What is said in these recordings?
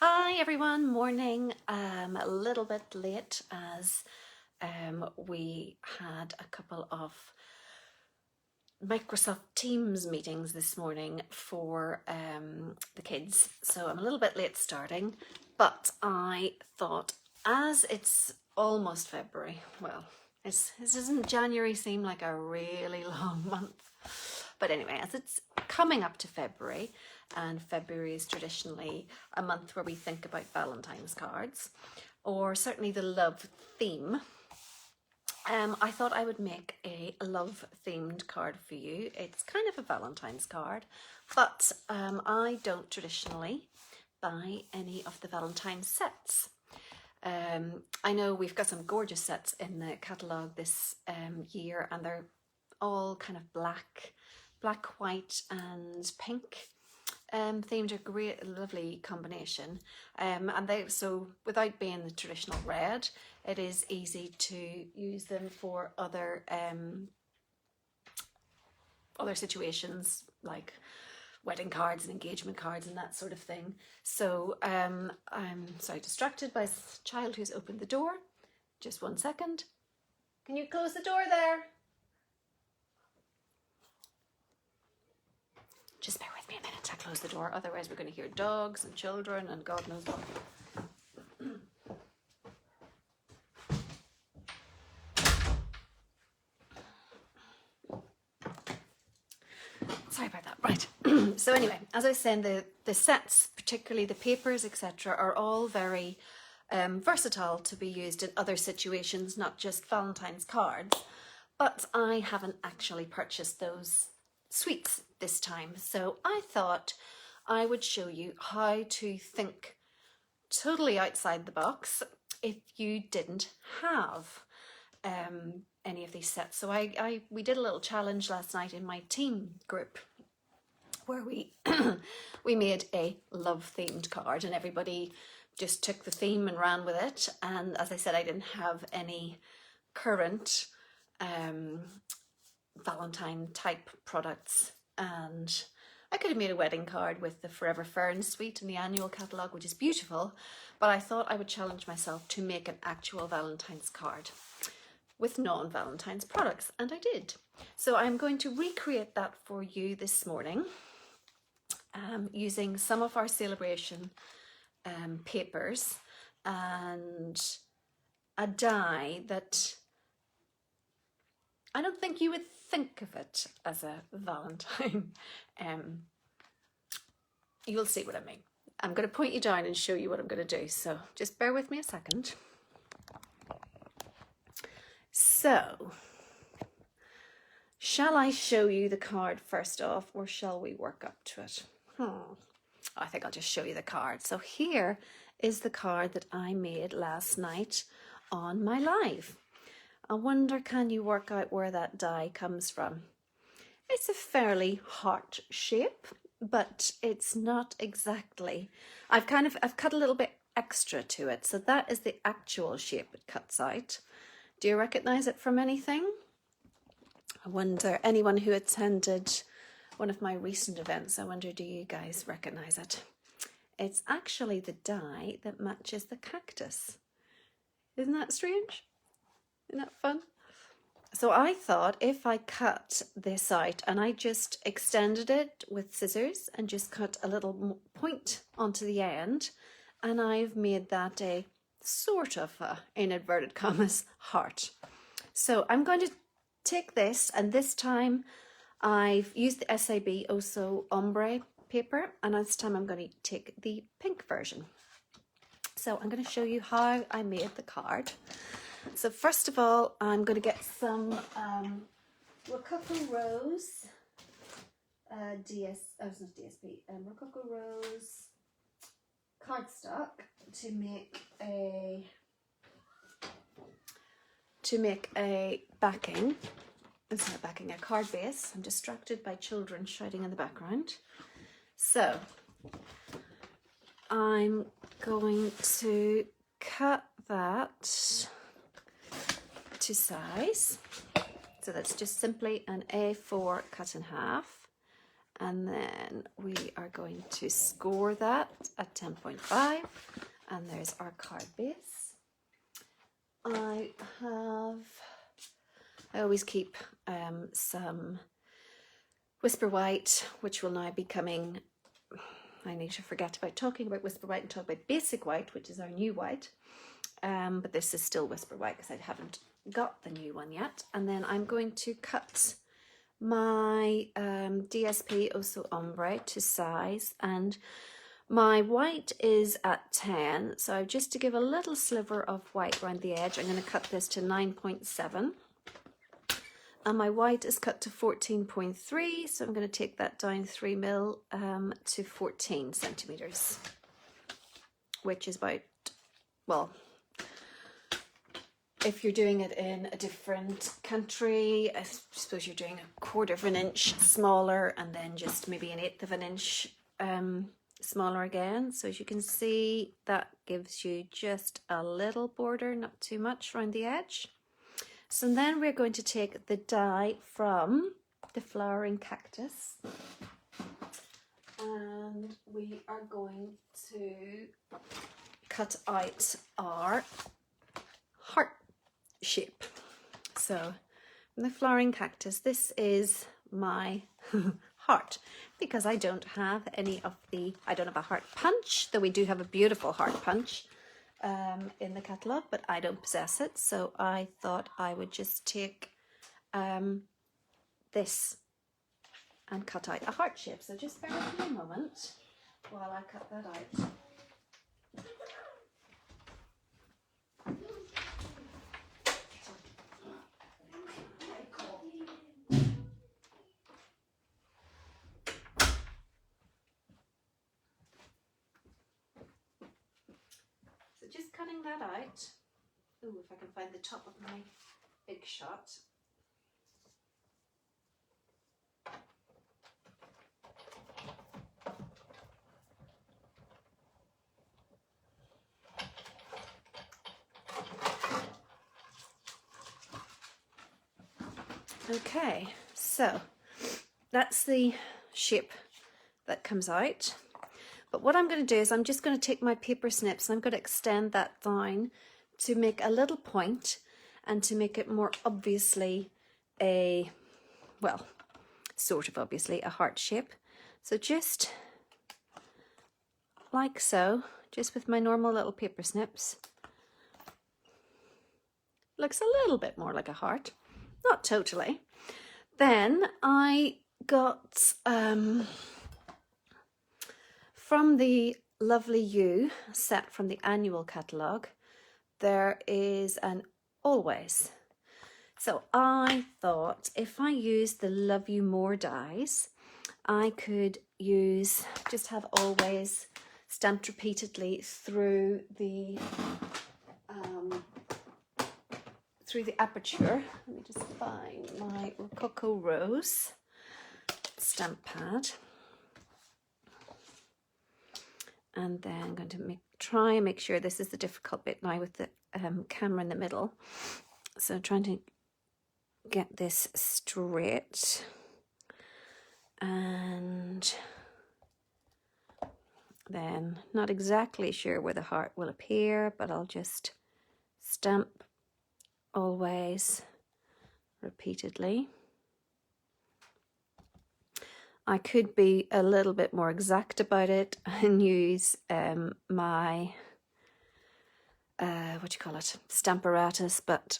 Hi everyone, morning. A little bit late as we had a couple of Microsoft Teams meetings this morning for the kids. So I'm a little bit late starting, but I thought as it's almost February, well, doesn't January seem like a really long month? But anyway, as it's coming up to February, and February is traditionally a month where we think about Valentine's cards, or certainly the love theme, I thought I would make a love themed card for you. It's kind of a Valentine's card, but I don't traditionally buy any of the Valentine's sets. I know we've got some gorgeous sets in the catalogue this year, and they're all kind of black, white and pink themed. A great, lovely combination, and so without being the traditional red, it is easy to use them for other situations like wedding cards and engagement cards and that sort of thing. So I'm sorry, distracted by a child who's opened the door. Just one second. Can you close the door there? Just bear with me a minute to close the door, otherwise we're going to hear dogs and children and God knows what. Sorry about that. Right. So anyway, as I was saying, the sets, particularly the papers, etc., are all very versatile to be used in other situations, not just Valentine's cards. But I haven't actually purchased those suites this time, so I thought I would show you how to think totally outside the box if you didn't have any of these sets. So we did a little challenge last night in my team group where we we made a love themed card, and everybody just took the theme and ran with it. And as I said, I didn't have any current Valentine type products, and I could have made a wedding card with the Forever Fern suite in the annual catalogue, which is beautiful, but I thought I would challenge myself to make an actual Valentine's card with non-Valentine's products, and I did. So I'm going to recreate that for you this morning using some of our celebration papers and a die that I don't think you would think of it as a Valentine. You'll see what I mean. I'm going to point you down and show you what I'm going to do, so just bear with me a second. So, shall I show you the card first off, or shall we work up to it? I think I'll just show you the card. So here is the card that I made last night on my live. I wonder, can you work out where that die comes from? It's a fairly heart shape, but it's not exactly. I've cut a little bit extra to it, so that is the actual shape it cuts out. Do you recognize it from anything? I wonder, anyone who attended one of my recent events, I wonder, do you guys recognize it? It's actually the die that matches the cactus. Isn't that strange? Isn't that fun? So I thought if I cut this out and I just extended it with scissors and just cut a little point onto the end, and I've made that a sort of a, in inverted commas, heart. So I'm going to take this, and this time I've used the SAB Oso Ombre paper, and this time I'm going to take the pink version. So I'm going to show you how I made the card. So first of all, I'm going to get some Rococo Rose, Rococo Rose cardstock to make a backing. It's not backing, a card base. I'm distracted by children shouting in the background. So I'm going to cut that to size. So that's just simply an A4 cut in half, And then we are going to score that at 10.5. And there's our card base. I always keep some Whisper White, which will now be coming. I need to forget about talking about Whisper White and talk about Basic White, which is our new white. But this is still Whisper White because I haven't got the new one yet. And then I'm going to cut my DSP Oso Ombre to size, and my white is at 10, so just to give a little sliver of white around the edge, I'm going to cut this to 9.7, and my white is cut to 14.3, so I'm going to take that down 3 mil to 14 centimeters, which is about, well, if you're doing it in a different country, I suppose you're doing 1/4 of an inch smaller and then just maybe 1/8 of an inch smaller again. So as you can see, that gives you just a little border, not too much around the edge. So then we're going to take the die from the Flowering Cactus and we are going to cut out our heart shape. So from the Flowering Cactus, this is my heart, because I don't have any of the, I don't have a heart punch, though we do have a beautiful heart punch in the catalogue, but I don't possess it, so I thought I would just take this and cut out a heart shape. So just bear with me a moment while I cut that out. So just cutting that out. Oh, if I can find the top of my big shot. Okay, so that's the shape that comes out. But what I'm going to do is I'm just going to take my paper snips and I'm going to extend that down to make a little point and to make it more obviously a, well, sort of obviously a heart shape. So just like so, just with my normal little paper snips. Looks a little bit more like a heart. Not totally. Then I got from the Lovely You set from the annual catalogue, there is an always. So I thought if I use the Love You More dies, I could use, just have always stamped repeatedly through the aperture. Let me just find my Rococo Rose stamp pad. And then I'm going to try and make sure, this is the difficult bit now with the camera in the middle. So trying to get this straight. And then not exactly sure where the heart will appear, but I'll just stamp always repeatedly. I could be a little bit more exact about it and use my stamparatus, but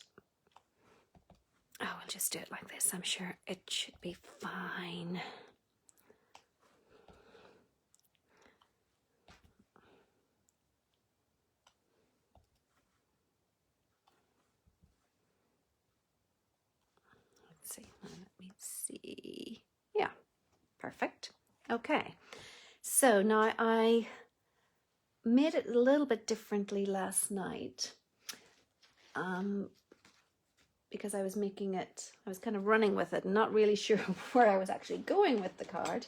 I will just do it like this. I'm sure it should be fine. Let me see. Yeah, perfect. Okay, so now I made it a little bit differently last night because I was making it, I was kind of running with it and not really sure where I was actually going with the card.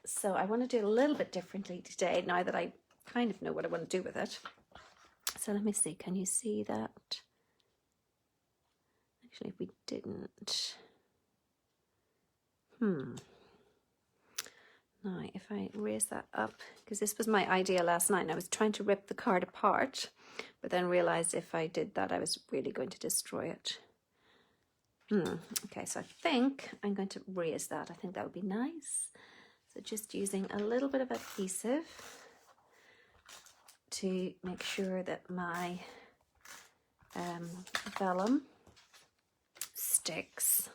So I want to do it a little bit differently today now that I kind of know what I want to do with it. So let me see, can you see that? Actually, if we didn't, Now, if I raise that up, because this was my idea last night, and I was trying to rip the card apart, but then realized if I did that, I was really going to destroy it. Okay, so I think I'm going to raise that. I think that would be nice. So just using a little bit of adhesive to make sure that my vellum sticks.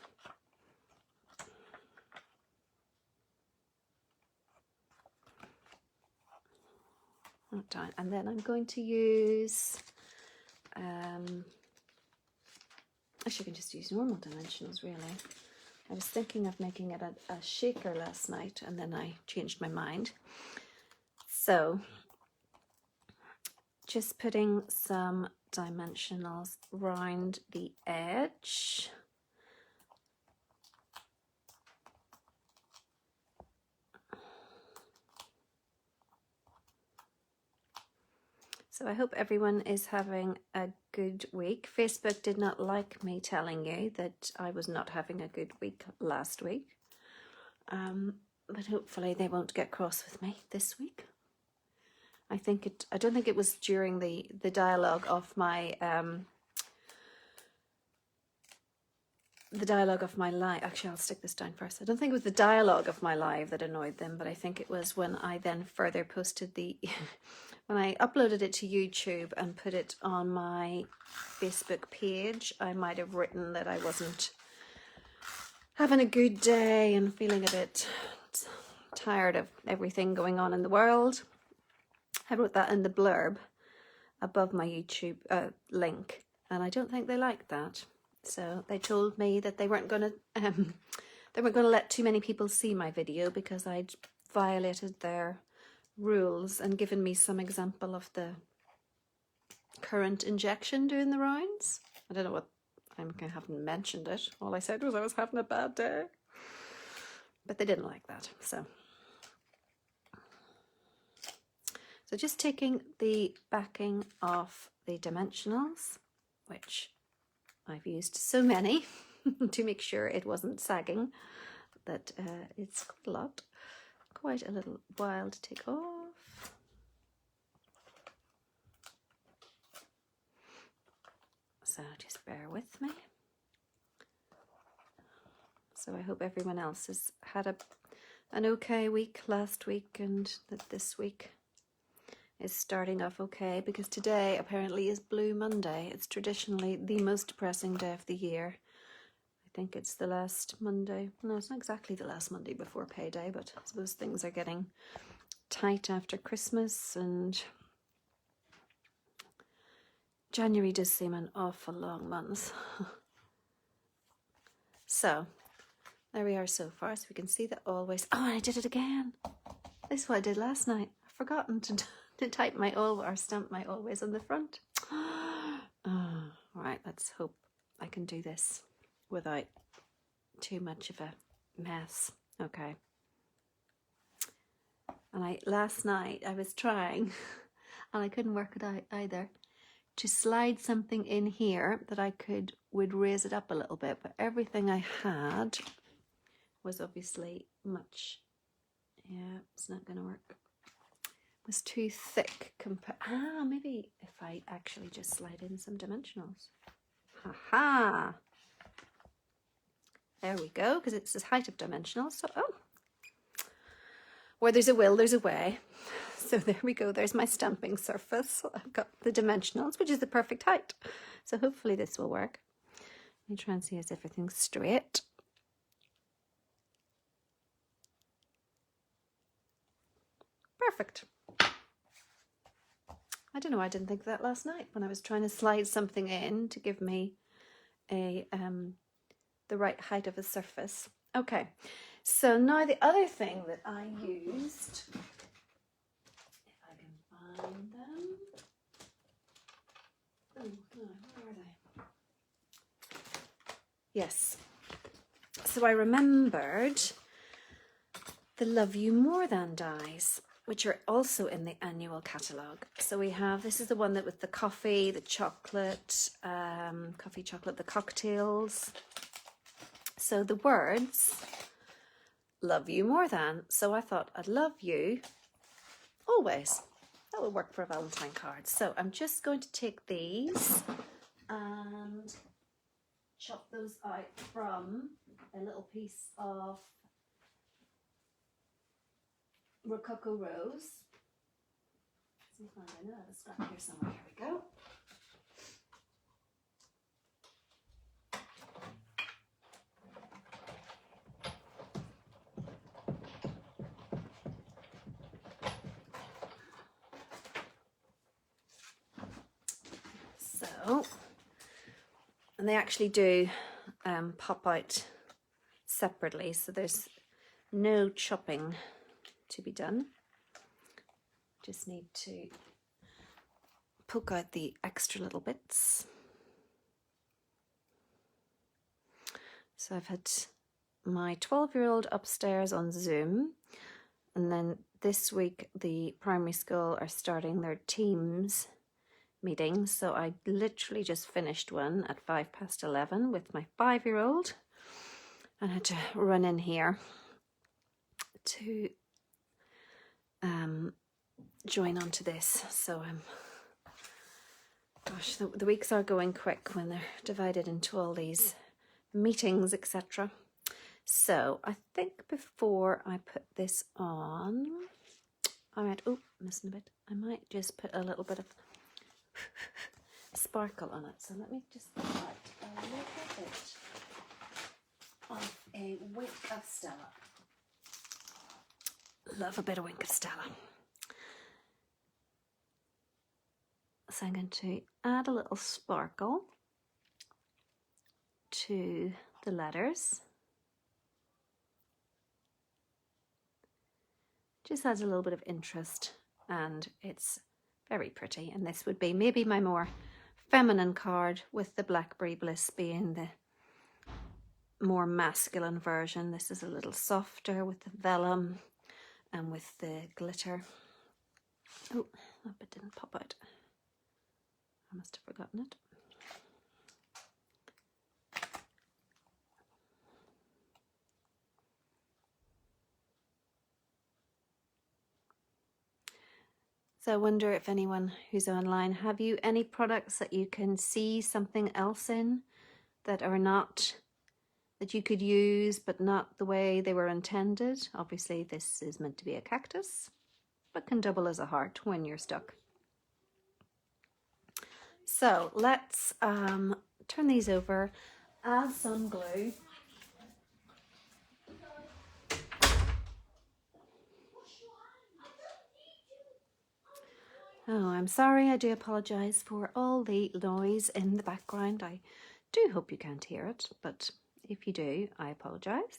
Down. And then I'm going to use, actually I can just use normal dimensionals really. I was thinking of making it a shaker last night and then I changed my mind. So just putting some dimensionals round the edge. So I hope everyone is having a good week. Facebook did not like me telling you that I was not having a good week last week. But hopefully they won't get cross with me this week. I don't think it was during the dialogue of my live. Actually, I'll stick this down first. I don't think it was the dialogue of my live that annoyed them, but I think it was when I then further posted when I uploaded it to YouTube and put it on my Facebook page. I might have written that I wasn't having a good day and feeling a bit tired of everything going on in the world. I wrote that in the blurb above my YouTube link, and I don't think they liked that. So they told me that they weren't going to let too many people see my video because I'd violated their rules and given me some example of the current injection doing the rounds. I don't know what, I haven't mentioned it. All I said was I was having a bad day. But they didn't like that. So just taking the backing off the dimensionals, which I've used so many to make sure it wasn't sagging, that it's quite a little while to take off. So just bear with me. So I hope everyone else has had an okay week last week and that this week is starting off okay, because today apparently is Blue Monday. It's traditionally the most depressing day of the year. I think it's the last Monday. No, it's not exactly the last Monday before payday, but I suppose things are getting tight after Christmas, and January does seem an awful long month. So there we are so far. So we can see that always. Oh, I did it again. This is what I did last night. I've forgotten to type my always, or stamp my always on the front. Oh, right, let's hope I can do this without too much of a mess. Okay. And last night I was trying, and I couldn't work it out either, to slide something in here that would raise it up a little bit, but everything I had was obviously much, it's not going to work. It was too thick maybe if I actually just slide in some dimensionals. Ha! There we go, because it's the height of dimensionals. So, where there's a will, there's a way. So there we go. There's my stamping surface. I've got the dimensionals, which is the perfect height. So hopefully this will work. Let me try and see if everything's straight. Perfect. I don't know why I didn't think of that last night when I was trying to slide something in to give me the right height of a surface. Okay, so now the other thing that I used, if I can find them. Oh, where are they? Yes. So I remembered the Love You More Than dies, which are also in the annual catalogue. So we have, this is the one that with the coffee, the chocolate, coffee, chocolate, the cocktails. So the words love you more than. So I thought I'd love you always. That would work for a Valentine card. So I'm just going to take these and chop those out from a little piece of Rococo Rose. Sometimes I know I have a scrap here somewhere. Here we go. So, and they actually do pop out separately, so there's no chopping to be done. Just need to poke out the extra little bits. So I've had my 12-year-old upstairs on Zoom, and then this week the primary school are starting their Teams meeting, so I literally just finished one at 11:05 with my 5-year-old and had to run in here to join onto this. So gosh, the weeks are going quick when they're divided into all these meetings, etc. So I think before I put this on, I might, oh, missing a bit, I might just put a little bit of sparkle on it. So let me just put a little bit of a wink of Stella. Love a bit of wink of Stella. So I'm going to add a little sparkle to the letters. Just adds a little bit of interest, and it's very pretty. And this would be maybe my more feminine card, with the Blackberry Bliss being the more masculine version. This is a little softer with the vellum and with the glitter. Oh, that bit didn't pop out. I must have forgotten it. So I wonder if anyone who's online, have you any products that you can see something else in that are not, that you could use but not the way they were intended? Obviously this is meant to be a cactus, but can double as a heart when you're stuck. So let's turn these over, add some glue. Oh, I'm sorry, I do apologise for all the noise in the background. I do hope you can't hear it, but if you do, I apologise.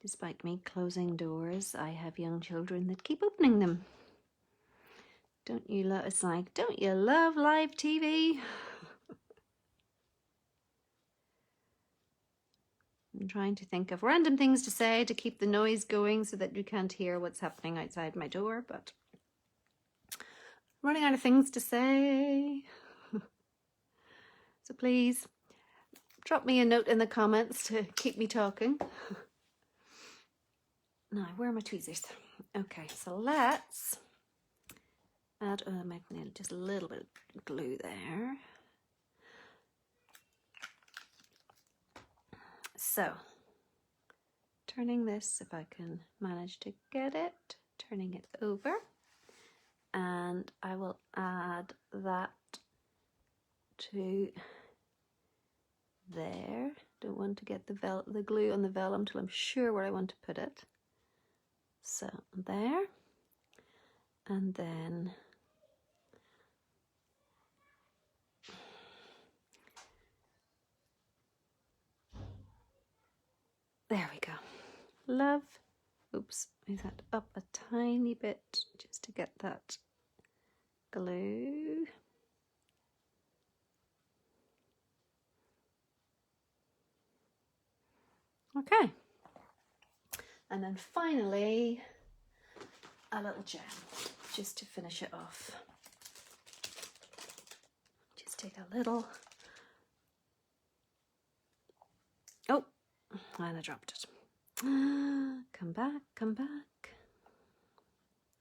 Despite me closing doors, I have young children that keep opening them. Don't you love, it's like, don't you love live TV? I'm trying to think of random things to say to keep the noise going so that you can't hear what's happening outside my door, but running out of things to say. So please drop me a note in the comments to keep me talking. Now, where are my tweezers? Okay, so let's add, I might need just a little bit of glue there. So, turning this, if I can manage to get it, turning it over, and I will add that to there. Don't want to get the glue on the vellum till I'm sure where I want to put it. So there, and then there we go. Love, oops, move that up a tiny bit just to get that glue. Okay, and then finally a little gem just to finish it off. Just take a little, oh, and I dropped it. Come back, come back.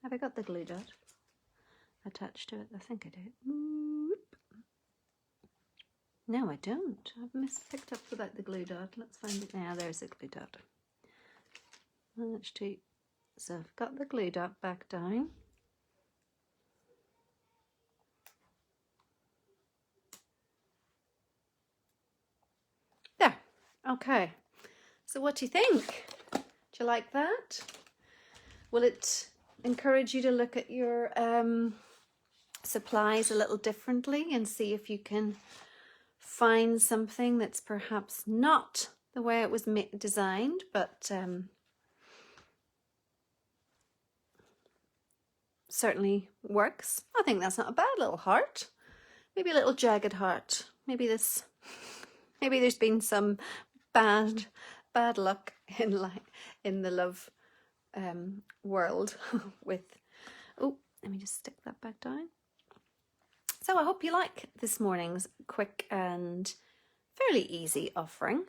Have I got the glue dot attached to it? I think I do. No, I don't. I've picked up without the glue dot. Let's find it now. There's the glue dot. So I've got the glue dot back down. There. Okay. So what do you think? Do you like that? Will it encourage you to look at your supplies a little differently and see if you can find something that's perhaps not the way it was designed, but certainly works? I think that's not a bad little heart. Maybe a little jagged heart. Maybe there's been some bad luck in the love world with. Oh, let me just stick that back down. So I hope you like this morning's quick and fairly easy offering.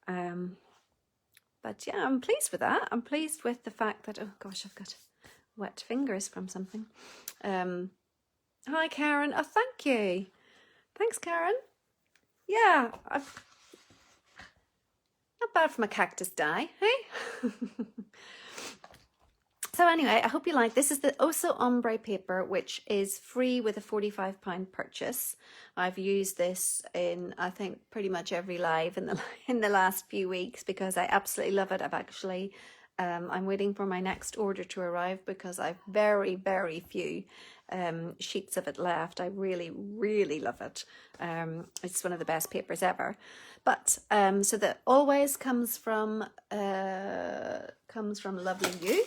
But yeah, I'm pleased with that. I'm pleased with the fact that, oh gosh, I've got wet fingers from something. Hi Karen. Oh, thank you. Thanks, Karen. Yeah, not bad from a cactus die, hey? So anyway, I hope you like. This is the Oso Ombre paper, which is free with a £45 purchase. I've used this in, I think, pretty much every live in the last few weeks because I absolutely love it. I've actually, I'm waiting for my next order to arrive because I've very, very few sheets of it left. I really, really love it. It's one of the best papers ever. But so that always comes from Lovely You.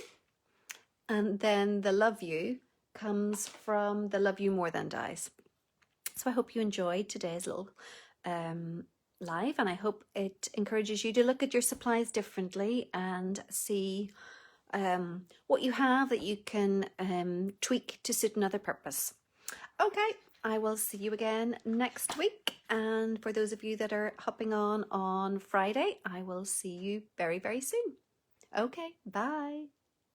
And then the Love You comes from the Love You More Than Dies. So I hope you enjoyed today's little live, and I hope it encourages you to look at your supplies differently and see what you have that you can tweak to suit another purpose. Okay, I will see you again next week. And for those of you that are hopping on Friday, I will see you very, very soon. Okay, bye.